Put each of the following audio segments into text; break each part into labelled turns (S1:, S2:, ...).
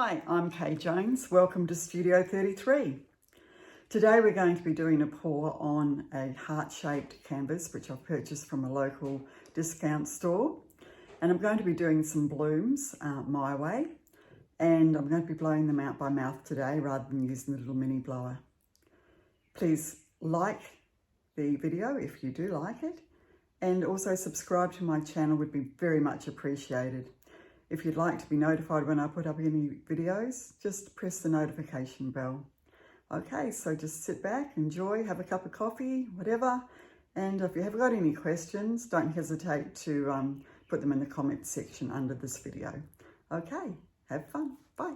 S1: Hi, I'm Kay Jones. Welcome to Studio 33. Today we're going to be doing a pour on a heart-shaped canvas which I've purchased from a local discount store. And I'm going to be doing some blooms my way. And I'm going to be blowing them out by mouth today rather than using the little mini blower. Please like the video if you do like it. And also subscribe to my channel would be very much appreciated. If you'd like to be notified when I put up any videos, just press the notification bell. Okay, so just sit back, enjoy, have a cup of coffee, whatever. And if you have got any questions, don't hesitate to put them in the comment section under this video. Okay, have fun, bye.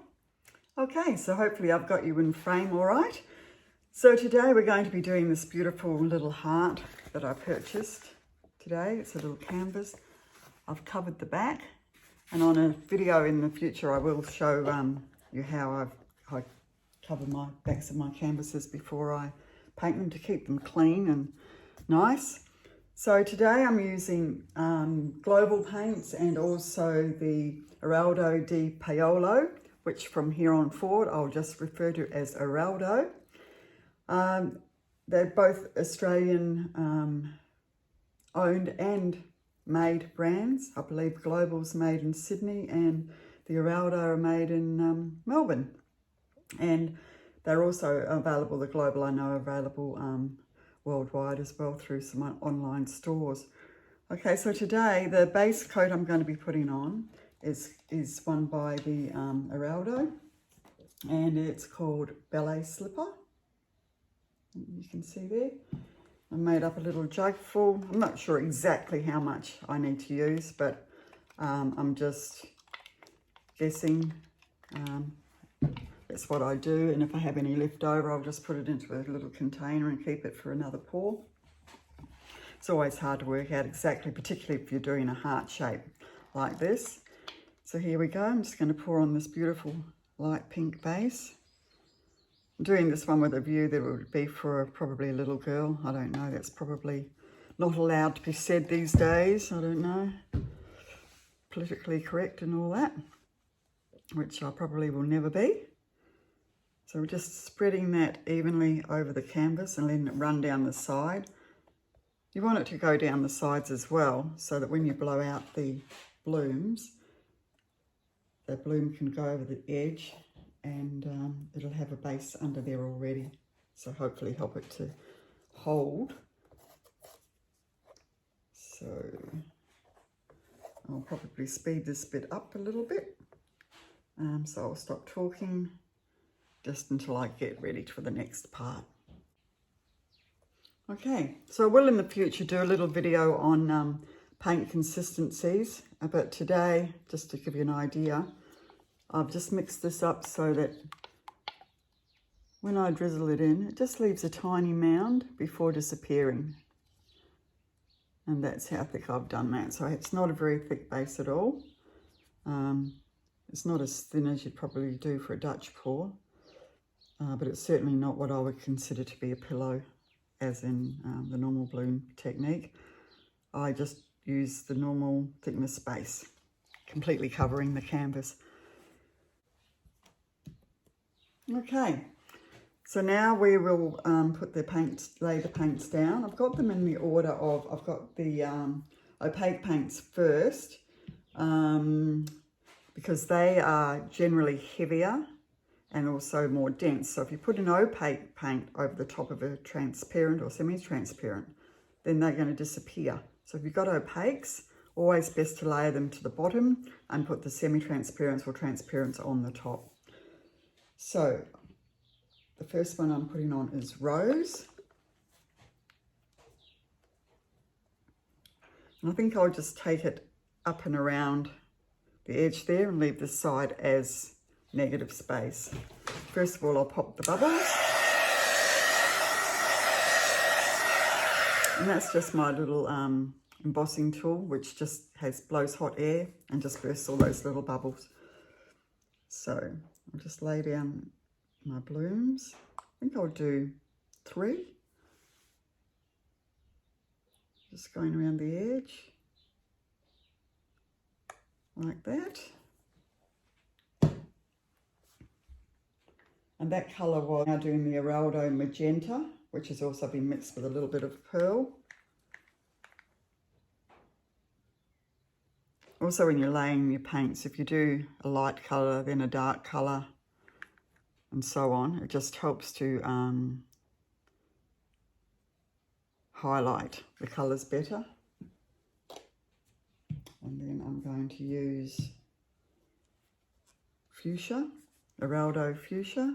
S1: Okay, so hopefully I've got you in frame all right. So today we're going to be doing this beautiful little heart that I purchased today. It's a little canvas. I've covered the back. And on a video in the future, I will show you how I cover my backs of my canvases before I paint them to keep them clean and nice. So today I'm using global paints and also the Eraldo di Paolo, which from here on forward I'll just refer to as Eraldo. They're both Australian owned and made brands. I believe Global's made in Sydney and the Eraldo are made in Melbourne. And they're also available, the Global I know are available worldwide as well through some online stores. Okay, so today the base coat I'm going to be putting on is one by the Eraldo, and it's called Ballet Slipper. You can see there. I made up a little jug full. I'm not sure exactly how much I need to use, but I'm just guessing. That's what I do, and if I have any left over, I'll just put it into a little container and keep it for another pour. It's always hard to work out exactly, particularly if you're doing a heart shape like this. So here we go. I'm just going to pour on this beautiful light pink base. I'm doing this one with a view that it would be for probably a little girl. I don't know, that's probably not allowed to be said these days. I don't know, politically correct and all that, which I probably will never be. So we're just spreading that evenly over the canvas and letting it run down the side. You want it to go down the sides as well, so that when you blow out the blooms, the bloom can go over the edge and it'll have a base under there already, so hopefully help it to hold. So I'll probably speed this bit up a little bit, so I'll stop talking just until I get ready for the next part. Okay, so I will in the future do a little video on paint consistencies, but today, just to give you an idea, I've just mixed this up so that when I drizzle it in, it just leaves a tiny mound before disappearing. And that's how thick I've done that. So it's not a very thick base at all. It's not as thin as you'd probably do for a Dutch pour, but it's certainly not what I would consider to be a pillow, as in the normal bloom technique. I just use the normal thickness base, completely covering the canvas. Okay, so now we will put the paints, lay the paints down. I've got them in the order of, I've got the opaque paints first, because they are generally heavier and also more dense. So if you put an opaque paint over the top of a transparent or semi-transparent, then they're going to disappear. So if you've got opaques, always best to layer them to the bottom and put the semi-transparents or transparents on the top. So the first one I'm putting on is Rose. And I think I'll just take it up and around the edge there and leave this side as negative space. First of all, I'll pop the bubbles. And that's just my little embossing tool, which just blows hot air and just bursts all those little bubbles. So I'll just lay down my blooms. I think I'll do 3. Just going around the edge, like that. And that colour was now doing the Eraldo Magenta, which has also been mixed with a little bit of pearl. Also, when you're laying your paints, if you do a light colour, then a dark colour, and so on, it just helps to highlight the colours better. And then I'm going to use Fuschia, Eraldo Fuschia.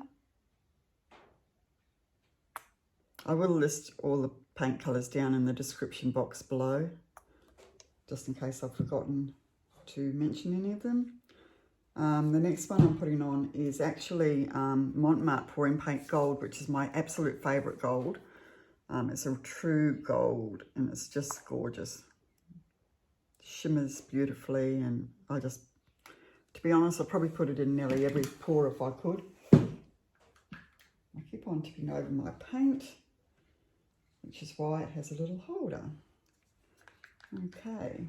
S1: I will list all the paint colours down in the description box below, just in case I've forgotten to mention any of them. The next one I'm putting on is actually Montmartre Pouring Paint Gold, which is my absolute favourite gold. It's a true gold and it's just gorgeous. Shimmers beautifully, and to be honest, I'll probably put it in nearly every pour if I could. I keep on tipping over my paint, which is why it has a little holder. Okay.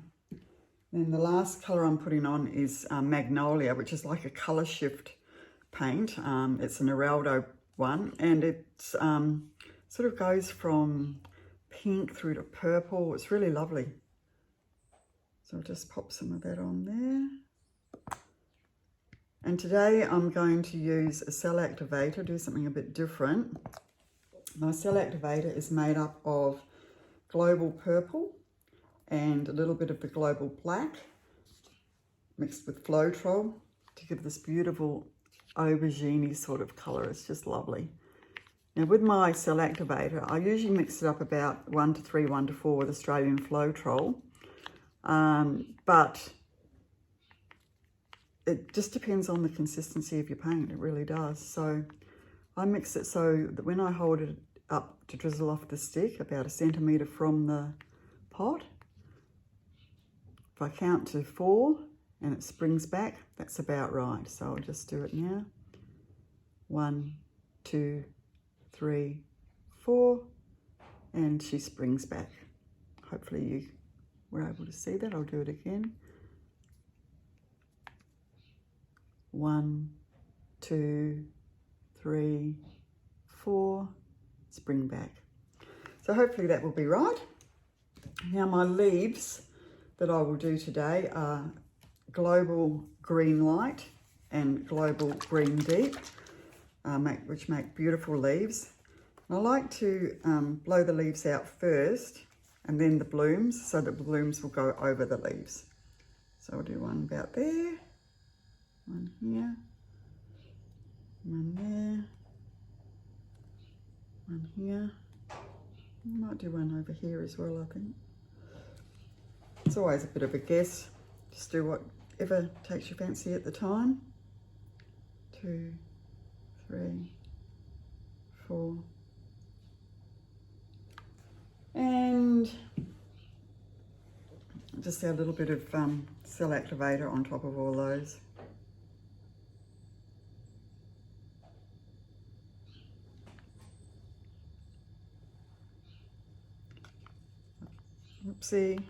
S1: Then the last colour I'm putting on is Magnolia, which is like a colour shift paint. It's an Eraldo one, and it sort of goes from pink through to purple. It's really lovely. So I'll just pop some of that on there. And today I'm going to use a cell activator, do something a bit different. My cell activator is made up of Global Purple and a little bit of the Global Black mixed with Floetrol to give this beautiful aubergine sort of colour. It's just lovely. Now with my cell activator, I usually mix it up about 1 to 3, 1 to 4 with Australian Floetrol. But it just depends on the consistency of your paint, it really does. So I mix it so that when I hold it up to drizzle off the stick, about 1 centimetre from the pot, if I count to 4 and it springs back, that's about right. So I'll just do it now. 1, 2, 3, 4, and she springs back. Hopefully you were able to see that. I'll do it again. 1, 2, 3, 4, spring back. So hopefully that will be right. Now my leaves that I will do today are Global Green Light and Global Green Deep, which make beautiful leaves. I like to blow the leaves out first and then the blooms, so that the blooms will go over the leaves. So I'll do one about there, one here, one there, one here. I might do one over here as well, I think. It's always a bit of a guess. Just do whatever takes your fancy at the time. 2, 3, 4. And just add a little bit of cell activator on top of all those. Oopsie.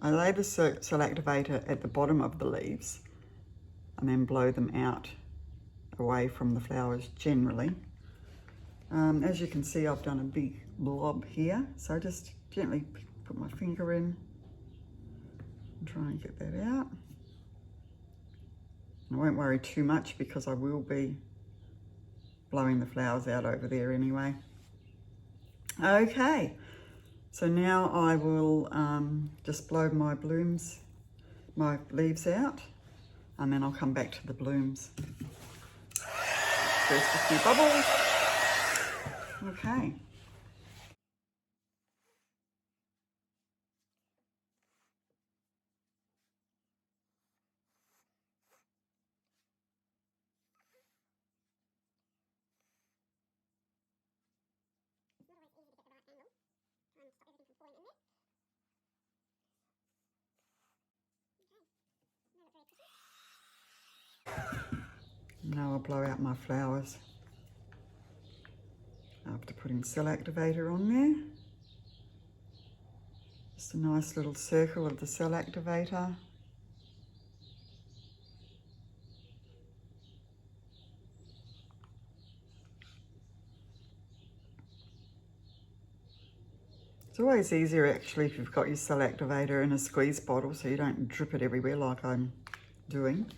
S1: I lay the cell activator at the bottom of the leaves and then blow them out away from the flowers generally. As you can see, I've done a big blob here, so just gently put my finger in and try and get that out. I won't worry too much because I will be blowing the flowers out over there anyway. Okay, so now I will just blow my leaves out, and then I'll come back to the blooms. First a few bubbles. Okay. Now I'll blow out my flowers after putting cell activator on there. Just a nice little circle of the cell activator. It's always easier actually if you've got your cell activator in a squeeze bottle so you don't drip it everywhere like I'm doing.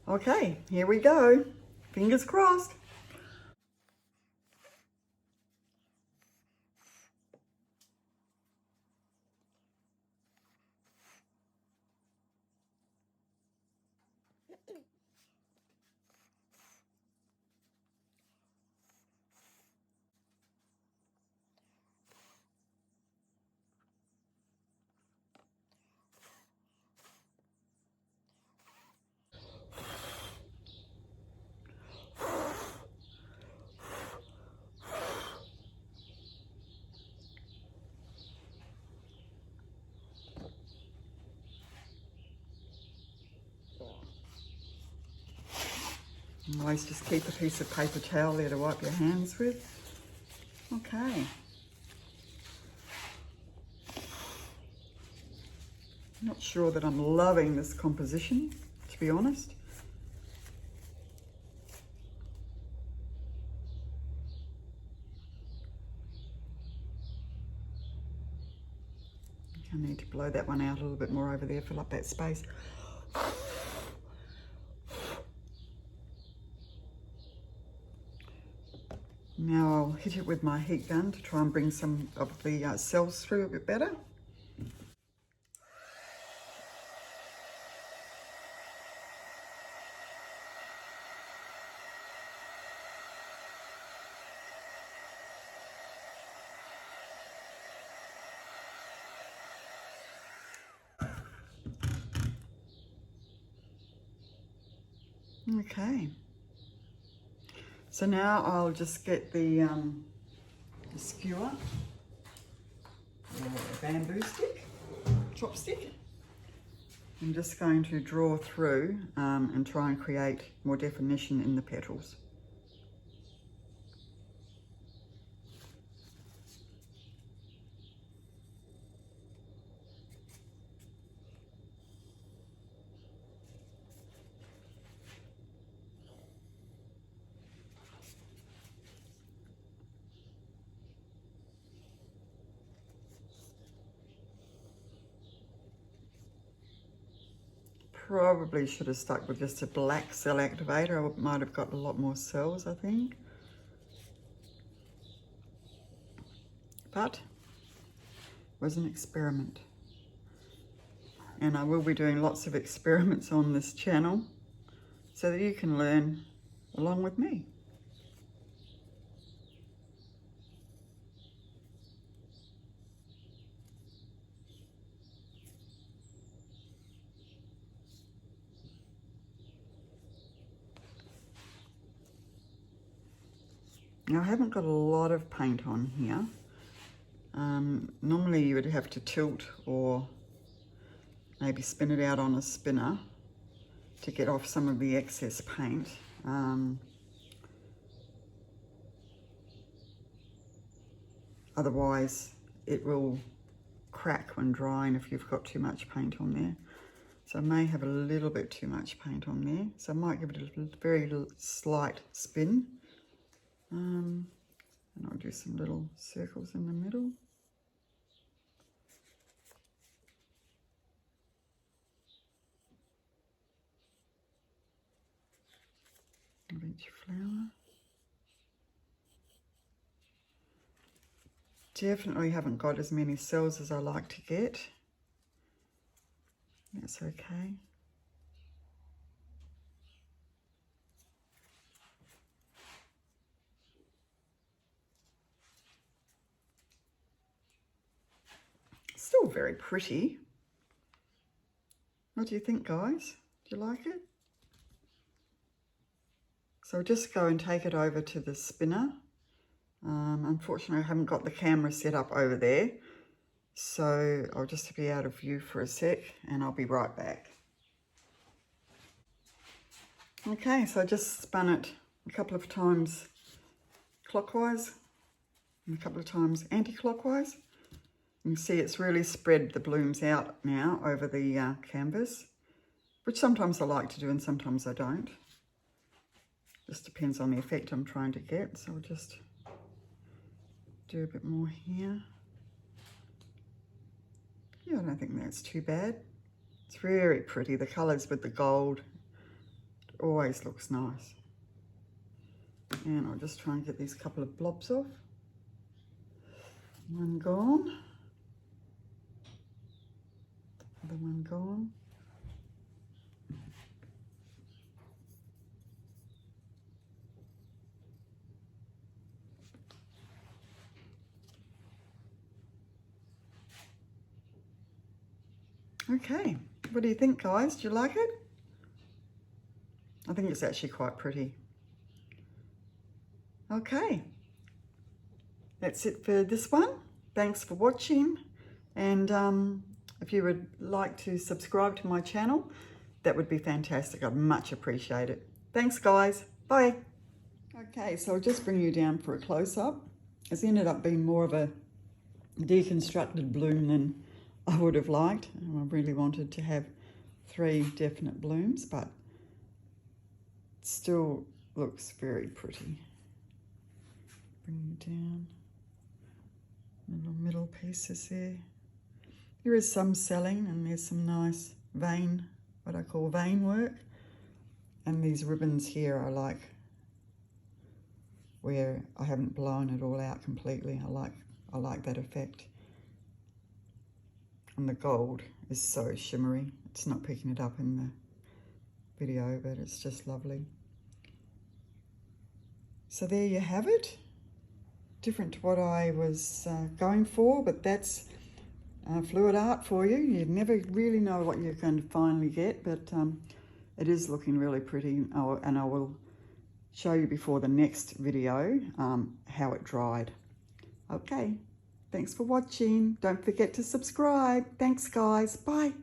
S1: Okay, here we go. Fingers crossed. Always just keep a piece of paper towel there to wipe your hands with. Okay. Not sure that I'm loving this composition, to be honest. I need to blow that one out a little bit more over there, fill up that space. Now I'll hit it with my heat gun to try and bring some of the cells through a bit better. Okay. So now I'll just get the skewer, or a bamboo stick, chopstick. I'm just going to draw through and try and create more definition in the petals. Probably should have stuck with just a black cell activator. I might have got a lot more cells, I think. But it was an experiment. And I will be doing lots of experiments on this channel so that you can learn along with me. Now I haven't got a lot of paint on here. Normally you would have to tilt or maybe spin it out on a spinner to get off some of the excess paint. Otherwise it will crack when drying if you've got too much paint on there. So I may have a little bit too much paint on there. So I might give it a very slight spin. And I'll do some little circles in the middle. Of each flower. Definitely haven't got as many cells as I like to get. That's okay. Still very pretty. What do you think, guys? Do you like it? So I'll just go and take it over to the spinner. Unfortunately, I haven't got the camera set up over there. So I'll just be out of view for a sec and I'll be right back. Okay, so I just spun it a couple of times clockwise and a couple of times anti-clockwise. You can see it's really spread the blooms out now over the canvas, which sometimes I like to do and sometimes I don't. Just depends on the effect I'm trying to get. So I'll just do a bit more here. Yeah, I don't think that's too bad. It's very pretty. The colours with the gold always looks nice. And I'll just try and get these couple of blobs off. One gone. Other one gone. Okay, what do you think, guys? Do you like it? I think it's actually quite pretty. Okay, that's it for this one. Thanks for watching, and if you would like to subscribe to my channel, that would be fantastic. I'd much appreciate it. Thanks, guys. Bye. Okay, so I'll just bring you down for a close-up. It's ended up being more of a deconstructed bloom than I would have liked. I really wanted to have 3 definite blooms, but it still looks very pretty. Bring you down. Little middle pieces there. There is some selling, and there's some nice vein, what I call vein work. And these ribbons here I like, where I haven't blown it all out completely. I like that effect. And the gold is so shimmery. It's not picking it up in the video, but it's just lovely. So there you have it. Different to what I was going for, but that's fluid art for you. You never really know what you're going to finally get, but it is looking really pretty. And I will show you before the next video how it dried. Okay, thanks for watching. Don't forget to subscribe. Thanks, guys. Bye.